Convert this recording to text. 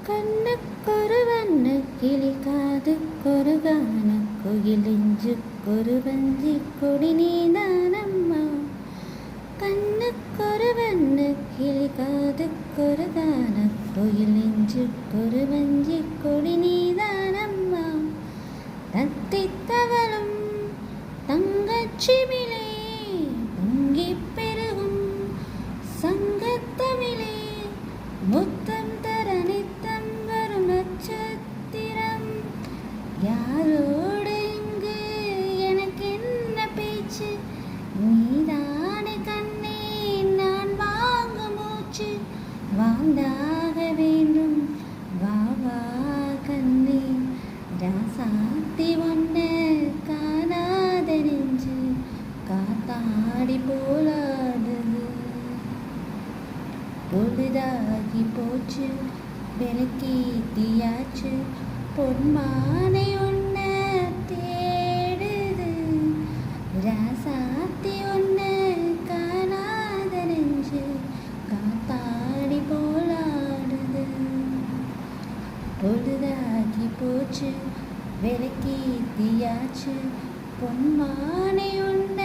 கண்ணுக்கொரு வண்ணக்கிளி காதுக்கொரு கானக்குயில் நெஞ்சுக்கொரு வஞ்சிக் கொடி நீதானம்மா. கண்ணுக்கொரு வண்ணக்கிளி காதுக்கொரு கானக்குயில் நெஞ்சுக்கொரு வஞ்சிக் கொடி நீதானம்மா. தத்தித் தவழும் தங்கச்சிமிழே பொங்கிப் பெருகும் சங்கத்தமிழே முத்தம் தர நித்தம் வரும் நட்சத்திரம். யாரோடு இங்கு எனக்கு என்ன பேச்சு, நீதானே கண்ணே நான் வாங்கும் மூச்சு. வாழ்ந்தாக வேண்டும் வா வா கண்ணே, ராசாத்தி ஒன்ன காணாத நெஞ்சு காத்தாடி போலாடுது. பொழுதாகி போச்சு விளக்கேத்தியாச்சு, பொன்மானை ஒன்ன தேடுது. ராசாத்தி ஒன்ன காணாத நெஞ்சு காத்தாடி போலாடுது. பொழுதாகி போச்சு விளக்கேத்தியாச்சு, பொன்மானை ஒன்ன